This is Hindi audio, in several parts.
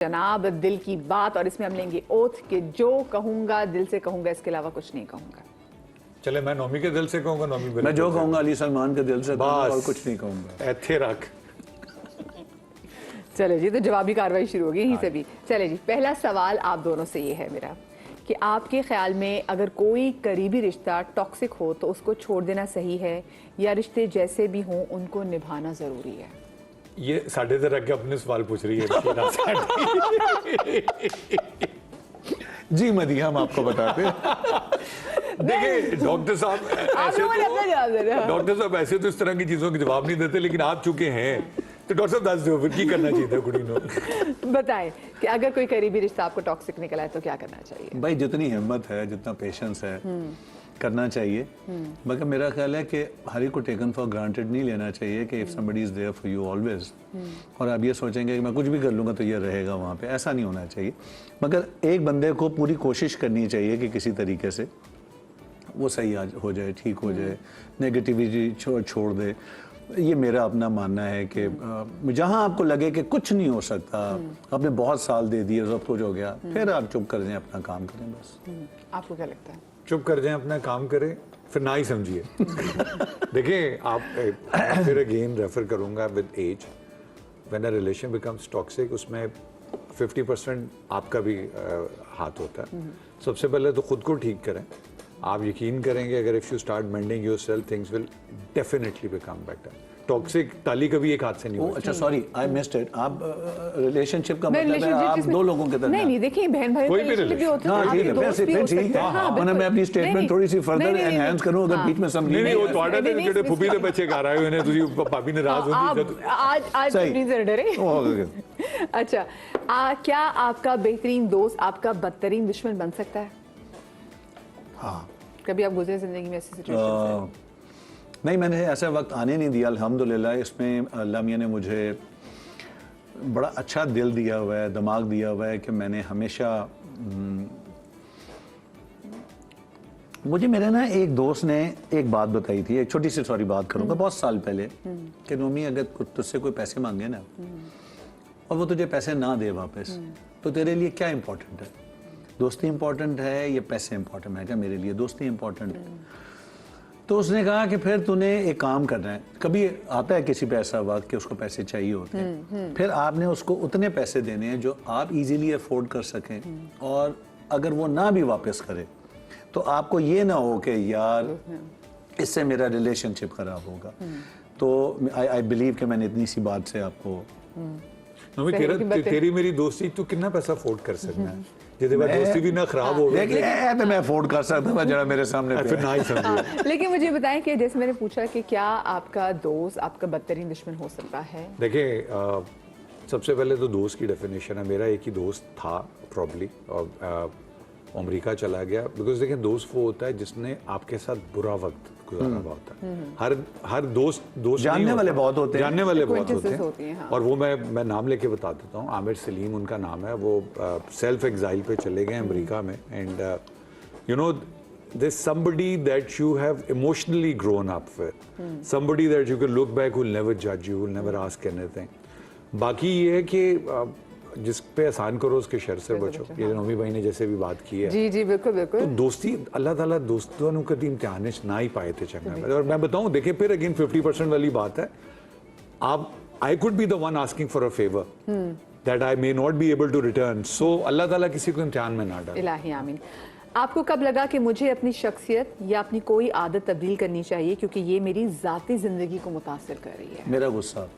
जनाब दिल की बात, और इसमें हम लेंगे ओथ कि जो कहूंगा दिल से कहूंगा, इसके अलावा कुछ नहीं कहूंगा। चले मैं नौमी के दिल से कहूंगा, नौमी मैं जो कहूंगा अली सलमान के दिल से कहूंगा और कुछ नहीं कहूंगा। ऐथे रख। चले जी, तो जवाबी कार्रवाई शुरू होगी यहीं से भी। चले जी, पहला सवाल आप दोनों से ये है मेरा कि आपके ख्याल में अगर कोई करीबी रिश्ता टॉक्सिक हो तो उसको छोड़ देना सही है या रिश्ते जैसे भी हों उनको निभाना जरूरी है? ये साढ़े से रख के अपने सवाल पूछ रही है जी मदी, हम आपको बताते देखिए डॉक्टर साहब डॉक्टर साहब ऐसे तो इस तरह की चीजों के जवाब नहीं देते, लेकिन आप चुके हैं तो डॉक्टर साहब दस दो फिर की करना चाहिए था कुड़ी नो। बताएं कि अगर कोई करीबी रिश्ता आपको टॉक्सिक निकला है तो क्या करना चाहिए? भाई जितनी हिम्मत है, जितना पेशेंस है, करना चाहिए। मगर मेरा ख्याल है कि हर एक को टेकन फॉर ग्रांटेड नहीं लेना चाहिए कि if somebody is there for you always, और आप ये सोचेंगे कि मैं कुछ भी कर लूँगा तो ये रहेगा वहाँ पे, ऐसा नहीं होना चाहिए। मगर एक बंदे को पूरी कोशिश करनी चाहिए कि किसी तरीके से वो सही हो जाए, ठीक हो जाए, नेगेटिविटी छोड़ दे। ये मेरा अपना मानना है कि जहाँ आपको लगे कि कुछ नहीं हो सकता, आपने बहुत साल दे दिए, सब कुछ हो गया, फिर आप चुप कर जाएं, अपना काम करें बस। आपको क्या लगता है? चुप कर जाएं, अपना काम करें, फिर ना ही समझिए। देखिए आप फिर अगेन रेफर करूंगा with age, when a relation becomes toxic, उसमें 50% आपका भी हाथ होता है। सबसे पहले तो खुद को ठीक करें। आप यकीन करेंगे अगर if you start mending yourself, things will definitely become better. Toxic ताली कभी एक हाथ से नहीं होती। अच्छा सॉरी, आई मिस्ड इट। आप रिलेशनशिप का मतलब है आप दो लोगों के दरमियान? नहीं, देखिए बहन भाई कोई भी रिलेशन, हाँ ठीक है, फिर मैं अपनी स्टेटमेंट थोड़ी सी फर्दर एनहांस करूं अगर बीच में समझी नहीं वो ਤੁਹਾਡਾ ਤੇ ਜਿਹੜੇ ਫੁੱਬੀ ਦੇ ਬੱਚੇ ਘਰ ਆਏ ਹੋਏ ਨੇ, ਤੁਸੀਂ ਭਾਬੀ ਨਾਰਾਜ਼ ਹੁੰਦੀ आज अपनी से डरे। अच्छा, क्या आपका बेहतरीन दोस्त आपका बदतरीन दुश्मन बन सकता है? हाँ। कभी आप गुजरे जिंदगी में ऐसी सिचुएशन से? नहीं, मैंने ऐसा वक्त आने नहीं दिया अल्हम्दुलिल्लाह। इसमें अल्लाह मियां ने मुझे बड़ा अच्छा दिल दिया हुआ है, दिमाग दिया हुआ है कि मैंने हमेशा मुझे मेरे ना एक दोस्त ने एक बात बताई थी, एक छोटी सी सॉरी बात करूँगा, बहुत साल पहले, कि नोमी अगर तुझसे कोई पैसे मांगे ना और वो तुझे पैसे ना दे वापस, तो तेरे लिए क्या इंपॉर्टेंट है? दोस्ती इंपॉर्टेंट है या पैसे इंपॉर्टेंट है? क्या मेरे लिए दोस्ती इंपॉर्टेंट है। तो उसने कहा कि फिर तूने एक काम करना है, कभी आता है किसी पे ऐसा वक्त कि उसको पैसे चाहिए होते हैं, फिर आपने उसको उतने पैसे देने हैं जो आप इजीली अफोर्ड कर सकें, और अगर वो ना भी वापस करे तो आपको ये ना हो कि यार इससे मेरा रिलेशनशिप खराब होगा। तो आई बिलीव कि मैंने इतनी सी बात से आपको तेरी मेरी दोस्ती तू कितना पैसा अफोर्ड कर सकना है, जिहदे बाद दोस्ती भी ना खराब हो गई। तो मैं अफोर्ड कर सकता था जरा मेरे सामने फिर ना ही समझिए। लेकिन मुझे बताएं कि जैसे मैंने पूछा कि क्या आपका दोस्त आपका बदतरीन दुश्मन हो सकता है? देखिए सबसे पहले तो दोस्त की डेफिनेशन है, मेरा एक ही दोस्त था प्रॉब्ली, और अमेरिका चला गया। बिकॉज देखिए दोस्त वो होता है जिसने आपके साथ बुरा वक्त गुजारा हुआ होता है। हर दोस्त जानने वाले बहुत होते हैं, जानने वाले बहुत होते हैं, हाँ। और वो मैं नाम लेके बता देता हूँ, आमिर सलीम उनका नाम है। वो सेल्फ एग्जाइल पे चले गए अमेरिका में, and you know there's somebody that you have emotionally grown up with, somebody that you can look back, who'll never judge you, who'll never ask anything. बाकी ये है कि जिस पे एहसान करो उसके शर से बचो। ये नोमी भाई ने जैसे भी बात की है, जी जी बिल्कुल बिल्कुल। तो दोस्ती अल्लाह ताला दोस्तों ने कभी इम्तिहान ना ही पाए थे चंगा। और मैं बताऊं, देखिए फिर अगेन 50% वाली बात है, आप I could be the one asking for a favour that I may not be able to return. So Allah Taala किसी को इम्तिहान में ना डाले। इलाही आमीन। आपको कब लगा कि मुझे अपनी शख्सियत या अपनी कोई आदत तब्दील करनी चाहिए क्योंकि ये मेरी ज़ाती ज़िंदगी को मुतासिर कर रही है? मेरा गुस्सा।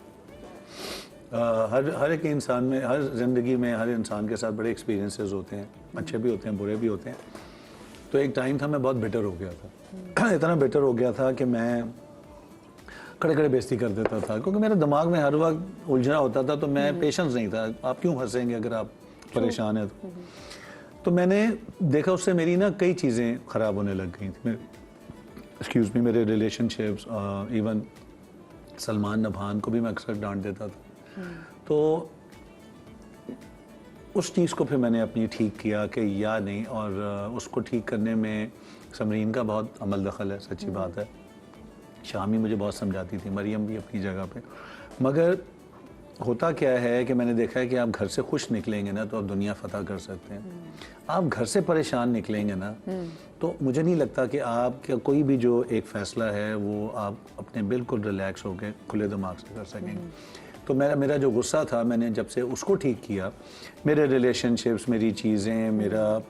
हर एक इंसान में, हर ज़िंदगी में हर इंसान के साथ बड़े एक्सपीरियंसेस होते हैं, अच्छे भी होते हैं, बुरे भी होते हैं। तो एक टाइम था मैं बहुत बिटर हो गया था, इतना बिटर हो गया था कि मैं खड़े खड़े बेइज्जती कर देता था, क्योंकि मेरे दिमाग में हर वक्त उलझना होता था। तो मैं पेशेंस नहीं था। आप क्यों हंसेंगे अगर आप परेशान हैं तो मैंने देखा उससे मेरी ना कई चीज़ें ख़राब होने लग गई थी। एक्सक्यूज़ मी, मेरे रिलेशनशिप्स, इवन सलमान नभान को भी मैं अक्सर डांट देता था। तो उस चीज़ को फिर मैंने अपनी ठीक किया कि या नहीं, और उसको ठीक करने में समरीन का बहुत अमल दखल है, सच्ची बात है। शामी मुझे बहुत समझाती थी, मरियम भी अपनी जगह पे, मगर होता क्या है कि मैंने देखा है कि आप घर से खुश निकलेंगे ना तो आप दुनिया फतह कर सकते हैं। आप घर से परेशान निकलेंगे ना तो मुझे नहीं लगता कि आपका कोई भी जो एक फ़ैसला है वो आप अपने बिल्कुल रिलैक्स होकर खुले दिमाग से कर सकेंगे। तो मेरा जो गुस्सा था, मैंने जब से उसको ठीक किया, मेरे रिलेशनशिप्स, मेरी चीज़ें, मेरा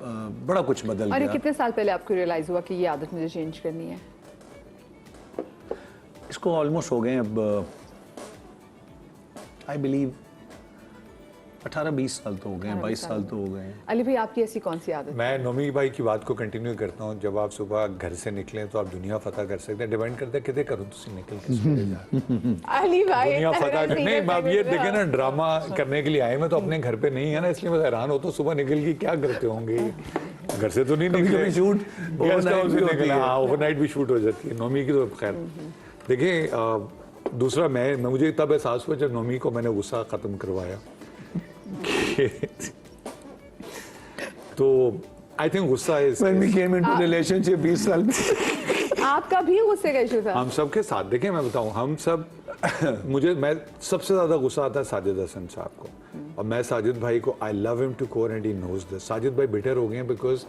बड़ा कुछ बदल और ये गया। कितने साल पहले आपको रियलाइज़ हुआ कि ये आदत मुझे चेंज करनी है? इसको ऑलमोस्ट हो गए अब आई बिलीव 18-20 साल तो हो गए हैं, 22 साल तो हो गए हैं। अली भाई, आपकी ऐसी कौन सी आदत? मैं नोमी भाई की बात को कंटिन्यू करता हूँ। जब आप सुबह घर से निकलें तो आप दुनिया फतह कर सकते हैं। डिपेंड करता है कितने करूँ तुम निकल के सवेरे जा अली भाई दुनिया इतना फतह कर, serious नहीं आप ये लग रहा देखे है। ना, ड्रामा करने के लिए आए, मैं तो अपने घर पे नहीं है ना, इसलिए मैं हैरान होता हूँ सुबह निकल के क्या करते होंगे। घर से तो नहीं निकले, कभी शूट गेस्ट overnight हाउस भी से होती निकला, है। हाँ ओवरनाइट भी शूट हो जाती है। नोमी की तो खैर देखिए, दूसरा मैं मुझे तब एहसास हुआ जब नोमी को मैंने गुस्सा ख़त्म करवाया। तो आई थिंक गुस्सा When we came into relationship 20 साल में आपका भी गुस्से का इशू था? हम सब के साथ, देखें मैं बताऊं, हम सब मैं सबसे ज्यादा गुस्सा आता है साजिद हसन साहब को, और मैं साजिद भाई को I love him to core and he knows this. Sajid भाई बिटर हो गए हैं बिकॉज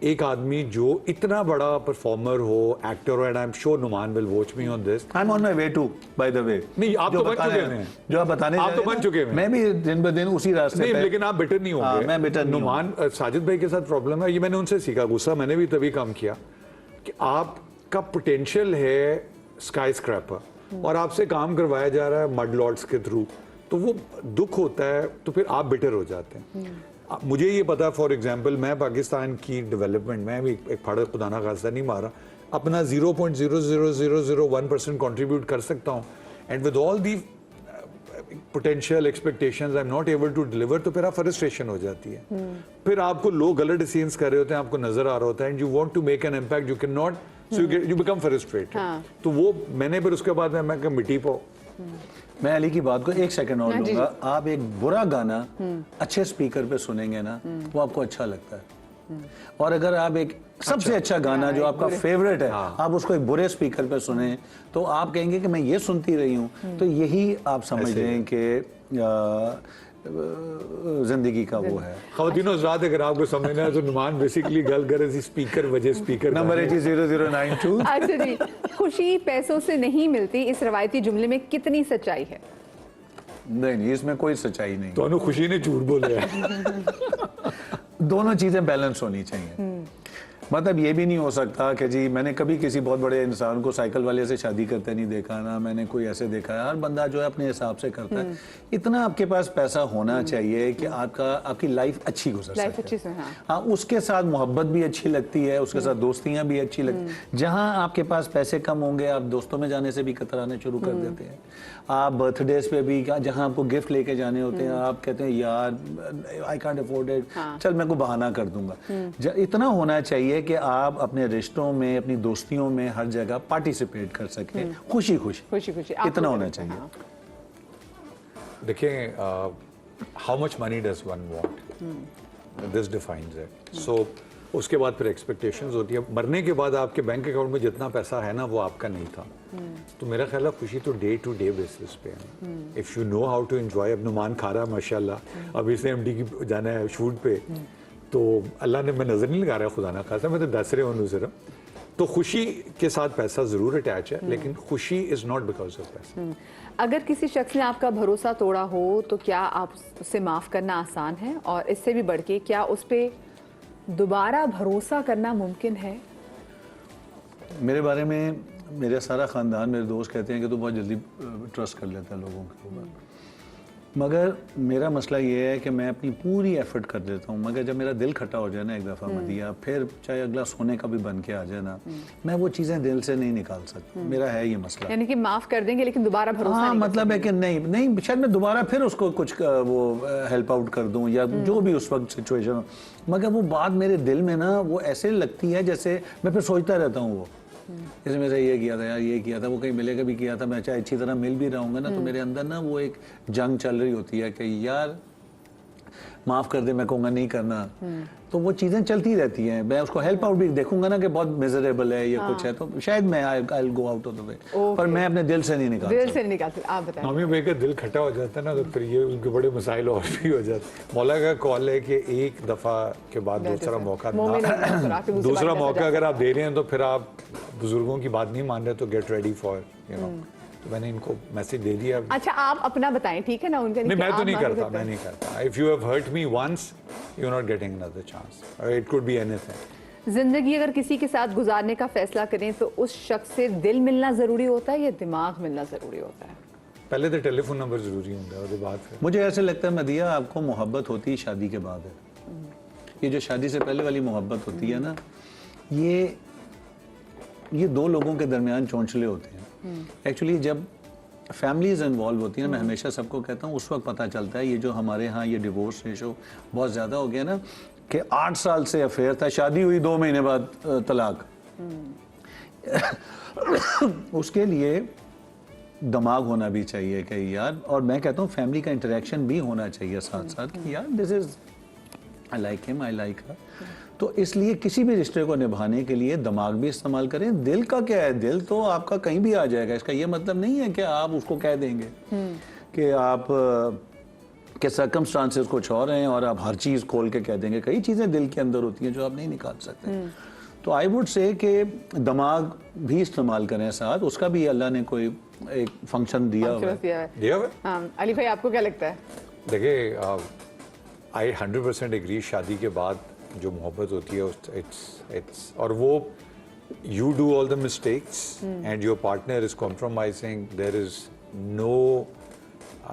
एक आदमी जो इतना बड़ा परफॉर्मर हो, एक्टर हो, and I am sure Numan will watch me on this. I'm on my way too, by the way। नहीं, आप जो तो बन बताने- चुके हैं। जो आप बताने आप जा तो रहे हैं बन ना, चुके हैं। मैं भी दिन ब दिन उसी रास्ते नहीं, पे। लेकिन आप बिटर नहीं हाँ, होंगे। मैं bitter नहीं नुमान साजिद भाई के साथ प्रॉब्लम है, ये मैंने उनसे सीखा। गुस्सा मैंने भी तभी कम किया कि आपका पोटेंशियल है स्काई स्क्रैपर और आपसे काम करवाया जा रहा है मड लॉर्ड्स के थ्रू, तो वो दुख होता है, तो फिर आप बिटर हो जाते हैं। मुझे ये पता, फॉर एग्जांपल मैं पाकिस्तान की डेवलपमेंट में भी एक फाड़ा खुदा ना खास्ता नहीं मारा, अपना 0.00001% कंट्रीब्यूट कर सकता हूँ, and with all the potential expectations I am not able to deliver, तो फिर आप फ्रस्ट्रेशन हो जाती है। फिर आपको लोग गलत डिसीजंस कर रहे होते हैं, आपको नजर आ रहा होता है, and you want to make an impact, you can not, so you become frustrated. तो वो मैंने फिर उसके बाद मैं कहा मिट्टी पाओ। मैं अली की बात को एक सेकंड और हाँ, जी, लूंगा। आप एक बुरा गाना अच्छे स्पीकर पे सुनेंगे ना, वो आपको अच्छा लगता है। और अगर आप एक सबसे अच्छा गाना जो आपका फेवरेट है, आप उसको एक बुरे स्पीकर पे सुने तो आप कहेंगे कि मैं ये सुनती रही हूँ। तो यही आप समझ लें कि जिंदगी का वो है। ख़वातीनो हज़रात, अगर आपको समझना है तो नुमान बेसिकली गल करे थी स्पीकर वजह स्पीकर नंबर 800092। अच्छा जी, खुशी पैसों से नहीं मिलती, इस रवायती जुमले में कितनी सच्चाई है? नहीं, इसमें कोई सच्चाई नहीं। दोनों खुशी ने झूठ बोले हैं। दोनों चीजें बैलेंस होनी चाहिए। मतलब ये भी नहीं हो सकता कि जी मैंने कभी किसी बहुत बड़े इंसान को साइकिल वाले से शादी करते नहीं देखा, ना मैंने कोई ऐसे देखा है। हर बंदा जो है अपने हिसाब से करता है। इतना आपके पास पैसा होना चाहिए कि आपकी लाइफ अच्छी गुजर लाइफ सके। अच्छी से, हाँ। हाँ, उसके साथ मोहब्बत भी अच्छी लगती है, उसके साथ दोस्तियां भी अच्छी लगती हैं। जहां आपके पास पैसे कम होंगे, आप दोस्तों में जाने से भी कतराने शुरू कर देते हैं। आप बर्थडेज पे भी, जहां आपको गिफ्ट लेके जाने होते हैं, आप कहते हैं यार आई कांट अफोर्ड इट, चल मैं को बहाना कर दूंगा। इतना होना चाहिए कि आप अपने रिश्तों में, अपनी दोस्तियों में हर जगह पार्टिसिपेट कर सकें, खुशी खुशी खुशी खुशी इतना होना चाहिए। देखें, how much money does one want, this defines it. So उसके बाद फिर एक्सपेक्टेशंस होती है। मरने के बाद आपके बैंक अकाउंट में जितना पैसा है ना, वो आपका नहीं था। तो मेरा ख्याल है खुशी तो डे टू डे बेसिस पे है। If you know how to enjoy. अब नुमान खा रहा है माशाल्लाह, अब इसे एमडी की जाना है शूट पे, तो अल्लाह ने, मैं नज़र नहीं लगा रहा खुदा ना खासा, मैं तो दस रहे हूँ सिर्फ। तो खुशी के साथ पैसा ज़रूर अटैच है, लेकिन खुशी इज़ नॉट बिकॉज ऑफ पैसा। अगर किसी शख्स ने आपका भरोसा तोड़ा हो तो क्या आप उससे माफ़ करना आसान है? और इससे भी बढ़ के क्या उस पर दोबारा भरोसा करना मुमकिन है? मेरे बारे में मेरा सारा ख़ानदान, मेरे दोस्त कहते हैं कि तू बहुत जल्दी ट्रस्ट कर लेता है लोगों के ऊपर। मगर मेरा मसला ये है कि मैं अपनी पूरी एफर्ट कर देता हूँ, मगर जब मेरा दिल खट्टा हो जाए ना एक दफ़ा मदिया, फिर चाहे अगला सोने का भी बन के आ जाए ना, मैं वो चीज़ें दिल से नहीं निकाल सकता। मेरा है ये मसला। यानी कि माफ़ कर देंगे लेकिन दोबारा भरोसा हाँ, नहीं कर मतलब है कि नहीं शायद मैं दोबारा फिर उसको कुछ वो हेल्प आउट कर दूं या जो भी उस वक्त सिचुएशन हो, मगर वो बात मेरे दिल में ना वो ऐसे लगती है जैसे मैं फिर सोचता रहता हूँ वो, जैसे मेरे ये किया था यार, ये किया था, वो कहीं मिलेगा भी किया था, मैं चाहे अच्छी तरह मिल भी रहूँगा ना, तो मेरे अंदर ना वो एक जंग चल रही होती है कि यार माफ़ कर दे, मैं कहूँगा नहीं करना, तो वो चीज़ें चलती रहती हैं। मैं उसको हेल्प आउट भी देखूंगा ना कि बहुत मिजरेबल है या कुछ है, तो शायद मैं I go out of the way, पर मैं अपने दिल से नहीं निकालता। दिल से नहीं निकालते। आप बताएं। नॉमी भाई का दिल खट्टा हो जाता है ना, तो फिर ये उनके बड़े मसाइल और भी हो जाते हैं। मौला का कॉल है कि एक दफ़ा के बाद दूसरा मौका दूसरा मौका अगर आप दे रहे हैं तो फिर आप बुजुर्गों की बात नहीं मान रहे, तो get ready for you know. तो मैंने इनको मैसेज दे दिया। अच्छा, आप अपना बताएं, ठीक है ना? उनका नहीं, मैं तो नहीं करता, मैं नहीं करता। If you have hurt me once, you are not getting another chance. It could be anything. जिंदगी अगर किसी के साथ गुजारने का फैसला करें तो उस शख्स से दिल मिलना जरूरी होता है या दिमाग मिलना जरूरी होता है? पहले तो टेलीफोन नंबर जरूरी होता है, उसके बाद फिर मुझे ऐसे लगता है मदिया, आपको मोहब्बत होती है शादी के बाद है। ये जो शादी से पहले वाली मोहब्बत होती है ना, ये दो लोगों के दरमियान चौंचले होते हैं। एक्चुअली जब फैमिलीज इन्वॉल्व होती है ना, मैं हमेशा सबको कहता हूँ, उस वक्त पता चलता है। ये जो हमारे यहाँ ये डिवोर्स रेशो बहुत ज़्यादा हो गया ना, कि 8 साल से अफेयर था, शादी हुई 2 महीने बाद तलाक। उसके लिए दिमाग होना भी चाहिए कि यार, और मैं कहता हूँ फैमिली का इंटरेक्शन भी होना चाहिए साथ साथ कि यार this is I like him, I like her. तो इसलिए किसी भी रिश्ते को निभाने के लिए दिमाग भी इस्तेमाल करें। दिल का क्या है, दिल तो आपका कहीं भी आ जाएगा। इसका ये मतलब नहीं है कि आप उसको कह देंगे कि आप के सर्कमस्टांसेस कुछ और हैं और आप हर चीज़ खोल के कह देंगे। कई चीज़ें दिल के अंदर होती हैं जो आप नहीं निकाल सकते। तो आई वुड से कि दिमाग भी इस्तेमाल करें साथ। उसका भी अल्लाह ने कोई एक फंक्शन दिया हुआ है। अली भाई, आपको क्या लगता है? देखिए, आई 100% एग्री। शादी के बाद जो मोहब्बत होती है इट्स और वो you do all the mistakes and your partner is compromising, there is no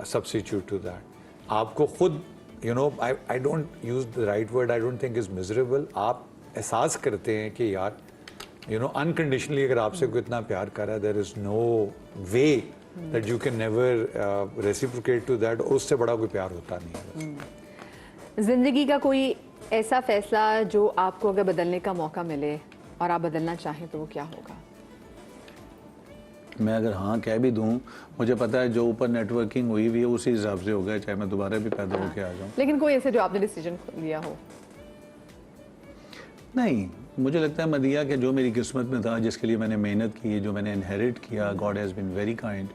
substitute to that. आपको खुद you know, I don't use the right word, I don't think is miserable. आप एहसास करते हैं कि यार यू नो अनकंडीशनली अगर आपसे कोई इतना प्यार कर रहा है, there is no way that you can never reciprocate to that. और उससे बड़ा कोई प्यार होता नहीं है। जिंदगी का कोई ऐसा फैसला जो आपको अगर बदलने का मौका मिले और आप बदलना चाहें तो वो क्या होगा? मैं अगर हाँ कह भी दूं, मुझे पता है जो ऊपर नेटवर्किंग हुई हुई है उसी हिसाब से होगा, चाहे मैं दोबारा भी पैदा होके आ जाऊं। लेकिन कोई ऐसे जो आपने डिसीजन लिया हो? नहीं, मुझे लगता है मदिया कि जो मेरी किस्मत में था, जिसके लिए मैंने मेहनत की, जो मैंने इनहेरिट किया, God has been very kind,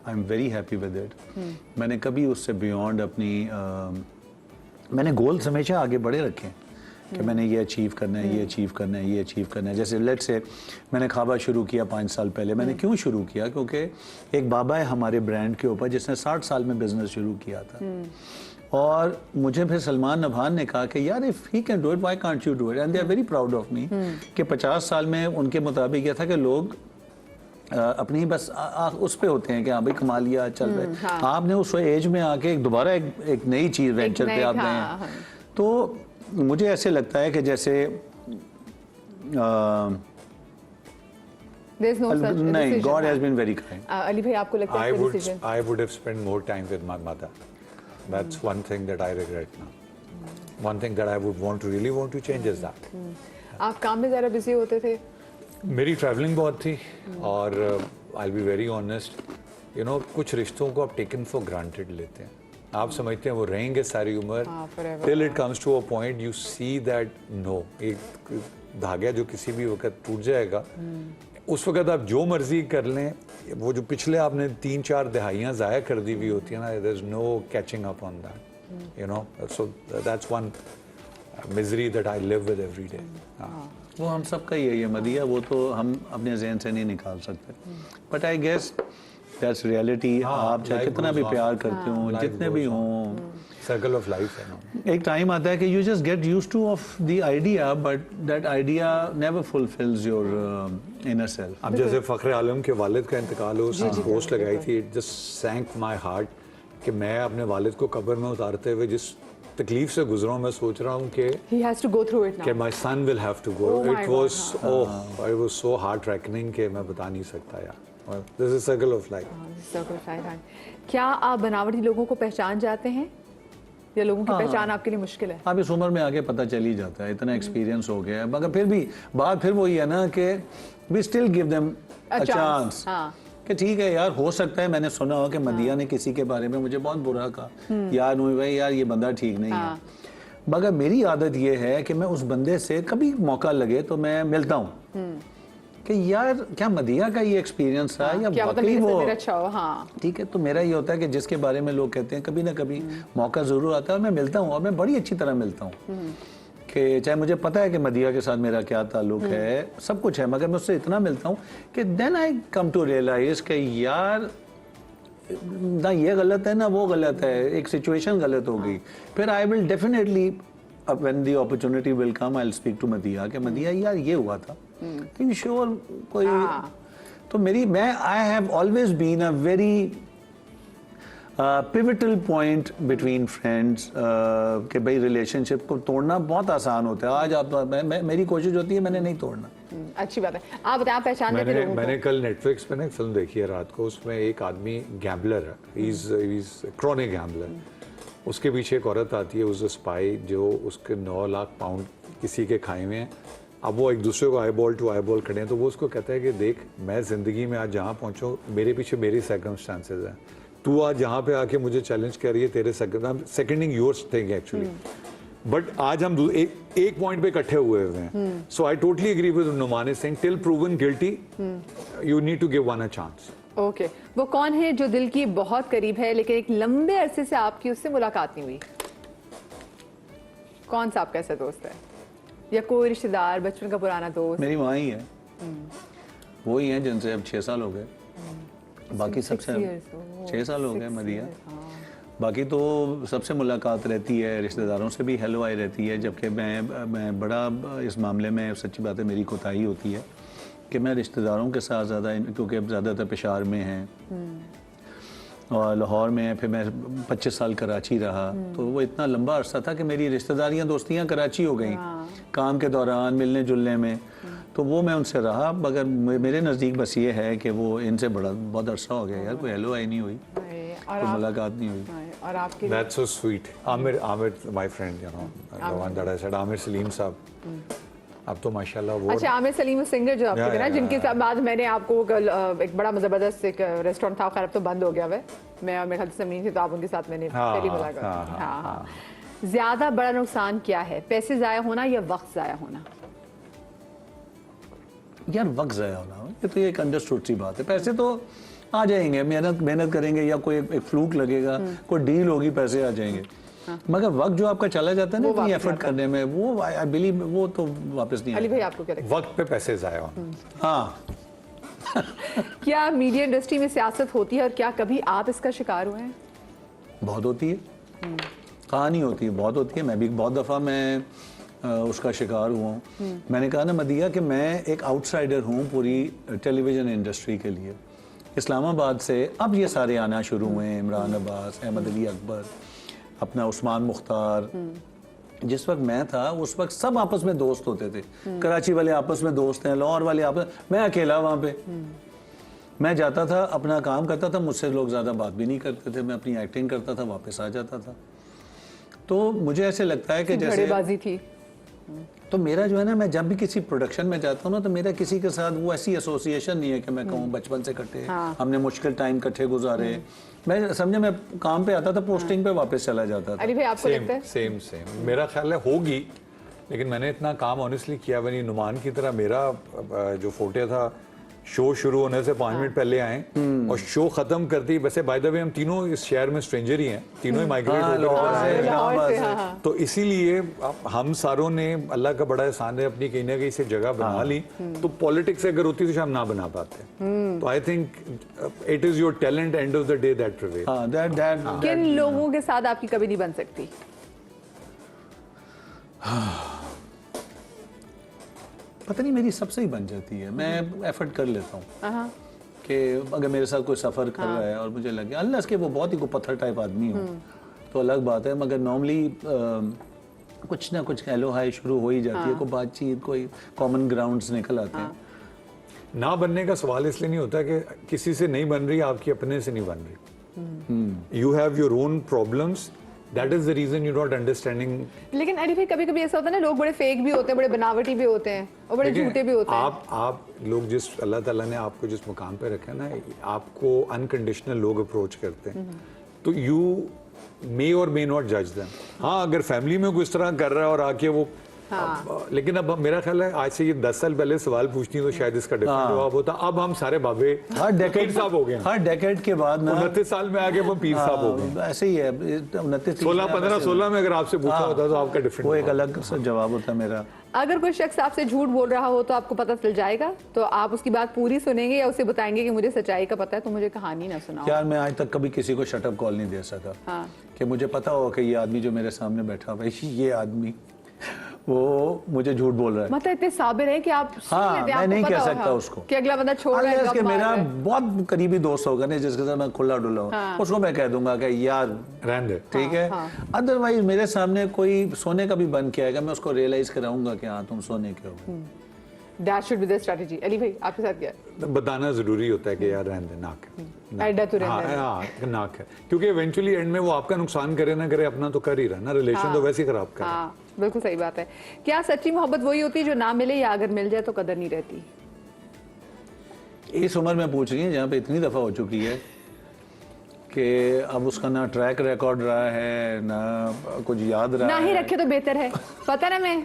I am very happy with it. मैंने कभी उससे बियॉन्ड अपनी मैंने गोल्स हमेशा आगे बढ़े रखे हैं कि मैंने ये अचीव करना है, ये अचीव करना है, ये अचीव करना है। जैसे लेट्स से मैंने खाबा शुरू किया 5 साल पहले। मैंने क्यों शुरू किया? क्योंकि एक बाबा है हमारे ब्रांड के ऊपर जिसने 60 साल में बिजनेस शुरू किया था। और मुझे फिर सलमान नभान ने कहा कि यार if he can do it, why can't you do it? And they are very proud of me कि 50 साल में उनके मुताबिक यह था कि लोग अपनी बस उस पे होते हैं कि हाँ भाई कमा लिया, चल रहे। आपने उस एज में आके दोबारा एक नई चीज़ वेंचर पे आप गए हैं। तो मुझे ऐसे लगता है कि जैसे नहीं, God has been very kind. Ali भाई, आपको लगता है decision? I would have spent more time with my mother. That's one thing that I regret now. One thing that I would really want to change is that. आप काम में ज़्यादा बिजी होते थे? मेरी ट्रैवलिंग बहुत थी और I be very honest, you know कुछ रिश्तों को आप टेकन फॉर ग्रांटेड लेते हैं। आप समझते हैं वो रहेंगे सारी उम्र, till it comes to a point you see that no, एक धागा जो किसी भी वक्त टूट जाएगा, उस वक्त आप जो मर्जी कर लें, वो जो पिछले आपने 3-4 दहाइयाँ ज़ाया कर दी हुई होती है ना, there is no catching up on that, you know. So that's one misery that I live with every day. वो हम सब का ही है मदिया, वो तो हम अपने जहन से नहीं निकाल सकते। But I guess that's reality. आप चाहे कितना भी प्यार करते हो, जितने भी हों, सर्कल ऑफ लाइफ है ना। एक टाइम आता है कि you just get used two of the idea, but that idea never fulfils your inner self. अब जैसे फ़ख्र आलम के वालिद का इंतकाल हो, उसने पोस्ट लगाई थी, इट जस्ट सैंक माई हार्ट कि मैं अपने वालिद को कब्र में उतारते हुए जिस तकलीफ से गुजरा हूँ, मैं सोच रहा हूँ कि he has to go through it now. कि my son will have to go. It was so heart reckoning कि मैं बता नहीं सकता यार। This is circle of life. Circle of life. क्या आप बनावटी लोगों को पहचान जाते हैं या लोगों की पहचान आपके लिए मुश्किल है? आप इस उम्र में आके पता चल ही जाता है, इतना एक्सपीरियंस हो गया है। मगर फिर भी बात फिर वही है ना कि we still give them a chance. कि ठीक है यार, हो सकता है मैंने सुना हो कि मदिया ने किसी के बारे में मुझे बहुत बुरा कहा, यार नूही भाई यार ये बंदा ठीक नहीं है, मगर मेरी आदत ये है कि मैं उस बंदे से कभी मौका लगे तो मैं मिलता हूँ कि यार क्या मदिया का ये एक्सपीरियंस था या क्या वाकई वो अच्छा हो। हाँ, ठीक है। तो मेरा ये होता है कि जिसके बारे में लोग कहते हैं कभी ना कभी मौका ज़रूर आता है और मैं मिलता हूँ, और मैं बड़ी अच्छी तरह मिलता हूँ कि चाहे मुझे पता है कि मदिया के साथ मेरा क्या ताल्लुक है, सब कुछ है, मगर मैं उससे इतना मिलता हूँ कि then I come to realize कि यार ना ये गलत है ना वो गलत है, एक सिचुएशन गलत हो गई, फिर I will definitely when the opportunity will come I will speak to Madiya कि मदिया यार ये हुआ था, तो श्योर कोई। तो मैं I have always been a very pivotal point between friends कि भाई रिलेशनशिप को तोड़ना बहुत आसान होता है। आज आप मेरी कोशिश होती है मैंने नहीं तोड़ना। अच्छी बात है। आप बताएं, पहचान देते लोगों को। मैंने कल नेटफ्लिक्स पे ना एक फिल्म देखी है रात को, उसमें एक आदमी गैम्बलर है, ही इज क्रॉनिक गैम्बलर, उसके पीछे एक औरत आती है, उस स्पाई जो उसके 9 लाख पाउंड किसी के खाए हुए हैं। अब वो एक दूसरे को eyeball to eyeball खड़े हैं, तो वो उसको कहता है कि देख मैं ज़िंदगी में आज जहाँ पहुँचूँ मेरे पीछे मेरी सर्कमस्टांसेस हैं, तू आज जहाँ पे आके मुझे चैलेंज कर रही है तेरे seconding yours thing actually, but आज हम एक पॉइंट पे इकट्ठे हुए हैं। So I totally agree with Numani Singh, till proven guilty you need to give one a chance. Okay, वो कौन है जो दिल की बहुत करीब है लेकिन एक लंबे अरसे से आपकी उससे मुलाकात नहीं हुई? कौन सा आपका ऐसा दोस्त है, या कोई रिश्तेदार, बचपन का पुराना दोस्त? मेरी माँ ही है, वो ही है जिनसे अब 6 साल हो गए, बाकी सबसे 6 साल हो गए मदिया। बाकी तो सबसे मुलाकात रहती है, रिश्तेदारों से भी हेलो आई रहती है, जबकि मैं बड़ा इस मामले में सच्ची बात है मेरी कोताही होती है कि मैं रिश्तेदारों के साथ ज़्यादा, क्योंकि अब ज़्यादातर पेशावर में हैं और लाहौर में है, फिर मैं 25 साल कराची रहा, तो वो इतना लंबा अरसा था कि मेरी रिश्तेदारियां दोस्तियां कराची हो गई काम के दौरान मिलने जुलने में, तो वो मैं उनसे रहा, मगर मेरे नज़दीक बस ये है कि वो इनसे बहुत अरसा हो गया यार, कोई हेलो आई नहीं हुई, कोई मुलाकात नहीं हुई। और आपके That's so sweet. Amir, my friend, you know, the one that I said, Amir Salim साहब, अब तो माशाल्लाह वो। अच्छा, आमिर सलीम सिंगर जो आपके थे ना, जिनके साथ बाद मैंने आपको कल एक बड़ा ज़बरदस्त एक रेस्टोरेंट था, खैर अब तो बंद हो गया है, मैं और मेरे ख्याल से समीन थी, तो आप उनके साथ मैंने पहली मुलाकात। हाँ। ज़्यादा बड़ा नुकसान क्या है, पैसे ज़ाया होना या वक्त ज़ाया होना? यार वक्त ज़ाया होना, ये तो एक अंडरस्टूड सी बात है। पैसे तो आ जाएंगे, मेहनत करेंगे या कोई एक फ्लूक लगेगा, कोई डील होगी, पैसे आ जाएंगे, मगर वक्त जो आपका चला जाता है ना इतनी एफर्ट करने में, वो आई बिलीव वो तो वापस नहीं अली भाई आपको क्या लगता है? वक्त पे पैसे ज़ाया होना। हाँ। क्या मीडिया इंडस्ट्री में सियासत होती है और क्या कभी आप इसका शिकार हुए हैं? बहुत होती है, कहाँ नहीं होती है, बहुत होती है। मैं भी बहुत दफ़ा मैं उसका शिकार हुआ हूँ। मैंने कहा ना मदिया कि मैं एक आउटसाइडर हूँ पूरी टेलीविज़न इंडस्ट्री के लिए। इस्लामाबाद से अब ये सारे आना शुरू हुए हैं, इमरान अब्बास, अहमद अली अकबर, अपना उस्मान मुख्तार। जिस वक्त मैं था उस वक्त सब आपस में दोस्त होते थे, कराची वाले आपस में दोस्त हैं, लाहौर वाले आपस, मैं अकेला वहाँ पे। मैं जाता था, अपना काम करता था, मुझसे लोग ज़्यादा बात भी नहीं करते थे, मैं अपनी एक्टिंग करता था, वापस आ जाता था। तो मुझे ऐसे लगता है कि जैसे घड़ेबाजी थी। तो मेरा जो है ना, मैं जब भी किसी प्रोडक्शन में जाता हूँ ना, तो मेरा किसी के साथ वो ऐसी एसोसिएशन नहीं है कि मैं कहूँ बचपन से इकट्ठे, हमने मुश्किल टाइम इकट्ठे गुजारे। मैं समझे, मैं काम पे आता था, पोस्टिंग पे वापस चला जाता था। अली भाई आपको लगता है? सेम मेरा ख्याल है होगी, लेकिन मैंने इतना काम ऑनेस्टली किया वही नुमान की तरह। मेरा जो फोटे था, शो शुरू होने से 5 मिनट पहले आए और शो खत्म करती, वैसे बाय द वे हम तीनों इस शहर में स्ट्रेंजर ही हैं, तीनों ही माइग्रेट हो गए, तो इसीलिए हम सारों ने, अल्लाह का बड़ा एहसान है, अपनी कहीं ना कहीं से जगह बना ली। तो पॉलिटिक्स अगर होती तो शायद ना बना पाते। तो I think it is your talent end of the day that prevail. किन लोगों के साथ आपकी कभी नहीं बन सकती? पता नहीं, मेरी सबसे ही बन जाती है, मैं एफर्ट कर लेता हूँ कि अगर मेरे साथ कोई सफ़र कर रहा है और मुझे लगे अल्लाह इसके वो बहुत ही को पत्थर टाइप आदमी हो तो अलग बात है, मगर नॉर्मली कुछ ना कुछ हेलो हाय शुरू हो ही जाती है, कोई बातचीत, कोई कॉमन ग्राउंड्स निकल आते हैं। ना बनने का सवाल इसलिए नहीं होता कि किसी से नहीं बन रही, आपकी अपने से नहीं बन रही। You have your own problems that is the reason you not understanding. लेकिन अली भाई कभी कभी ऐसा होता है ना, लोग बड़े फेक भी होते हैं, बड़े बनावटी भी होते हैं और बड़े झूठे भी होते हैं। आप लोग जिस अल्लाह ताला ने आपको जिस मुकाम पे रखा है ना, आपको अनकंडीशनल लोग अप्रोच करते हैं, तो यू मे और मे नॉट जज देम। हाँ, अगर फैमिली में कुछ तरह कर रहा है और आके वो लेकिन अब मेरा ख्याल है आज से ये 10 साल पहले सवाल पूछती तो शायद इसका डिफरेंट जवाब होता। अब हम सारे बाबे हर पीर साहब हो गए। हर डेकेड के बाद ना 29 साल में आगे वो पीर साहब हो गए। ऐसे ही है 29 16 में अगर आपसे पूछा होता तो आपका डिफरेंट, वो एक अलग सा जवाब होता है मेरा। अगर कोई शख्स आपसे झूठ बोल रहा हो तो आपको पता चल जाएगा, तो आप उसकी बात पूरी सुनेंगे या उसे बताएंगे कि मुझे सच्चाई का पता है, तो मुझे कहानी ना सुनाओ। यार मैं आज तक कभी किसी को शट अप कॉल नहीं दे सका। हाँ। कि मुझे पता हो कि ये आदमी जो मेरे सामने बैठा हुआ है, ये आदमी वो मुझे झूठ बोल रहा है। मतलब इतने साबिर है कि आप सुन हाँ, लेते हैं, मैं आपको नहीं पता कह होगा सकता उसको कि अगला बंदा छोड़ रहा है, कि गप मार मेरा रहा है। बहुत करीबी दोस्त होगा ना जिसके साथ मैं खुला डुला हूँ, हाँ। उसको मैं कह दूंगा कि यार रहने दे। ठीक है। अदरवाइज मेरे सामने कोई सोने का भी बन के आएगा, मैं उसको रियलाइज कराऊंगा कि हाँ तुम सोने के हो। That should be the strategy। Ali भाई आपके साथ क्या है? बताना जरूरी होता है कि यार रहने दे, नाक है। ऐडा तो रहने दे। हाँ, नाक है, क्योंकि इवेंचुअली एंड में वो आपका नुकसान करे ना करे, अपना तो कर ही रहा ना, रिलेशन तो वैसे ही खराब कर रहा है। हाँ, बिल्कुल सही बात है। क्या सच्ची मोहब्बत वही होती है जो ना मिले या अगर मिल जाए तो कदर नहीं रहती? इस उम्र में पूछ रही है जहाँ पे इतनी दफा हो चुकी है कि अब उसका ना ट्रैक रिकॉर्ड रहा है ना कुछ याद रहा ना है। ही रखे तो बेहतर है। पता ना, मैं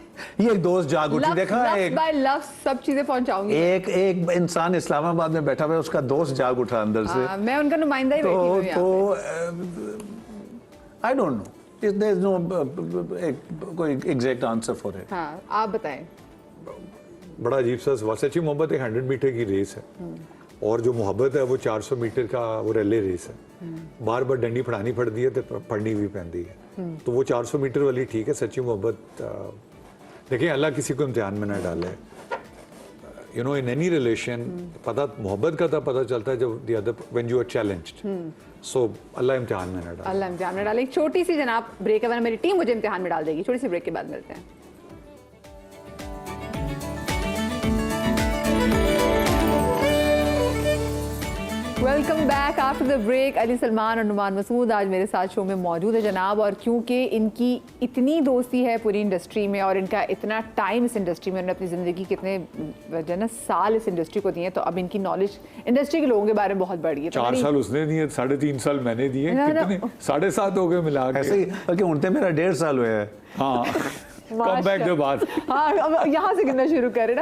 ये एक दोस्त जाग उठी, देखा एक बाय लव सब चीजें पहुंचाऊंगी। एक इंसान इस्लामाबाद में बैठा हुआ है, उसका दोस्त जाग उठा अंदर से। हाँ, मैं उनका नुमाइंदा ही बैठी हूँ यहाँ तो I don't know, there is no कोई एग्जैक्ट आंसर फॉर इट। पे। हाँ, आप बताएं। बड़ा अजीब सा सवाल। सच्ची मोहब्बत एक 100 मीटर की रेस है और जो मोहब्बत है वो 400 मीटर का वो रिले रेस है। बार बार डंडी फड़ानी पड़ती है तो पढ़नी भी पैंदी है। तो वो 400 मीटर वाली ठीक है। सच्ची मोहब्बत देखिए, अल्लाह किसी को इम्तिहान में ना डाले। You know, in any relation पता मोहब्बत का तब पता चलता है जब the other when you are challenged. So Allah इम्तिहान में ना डाले। अल्लाह इम्तिहान में डाले। एक छोटी सी जनाब ब्रेक है, वरना मेरी टीम मुझे इम्तिहान में डाल देगी। छोटी सी ब्रेक के बाद मिलते हैं। Welcome back after the break. Ali Salman और नुमान मसूद आज मेरे साथ शो में मौजूद है जनाब, और क्योंकि इनकी इतनी दोस्ती है पूरी इंडस्ट्री में और इनका इतना टाइम इस इंडस्ट्री में, उन्होंने अपनी ज़िंदगी कितने जो है ना साल इस इंडस्ट्री को दिए हैं, तो अब इनकी नॉलेज इंडस्ट्री के लोगों के बारे में बहुत बढ़ी है। 4 साल उसने दिए, 3.5 साल मैंने दिए, कितने 7.5 हो गए मिला के। ऐसे ही बल्कि उनते मेरा 1.5 साल हुआ है। हाँ, कम बैक के बाद। हाँ, अब यहाँ से गिनना शुरू करें ना।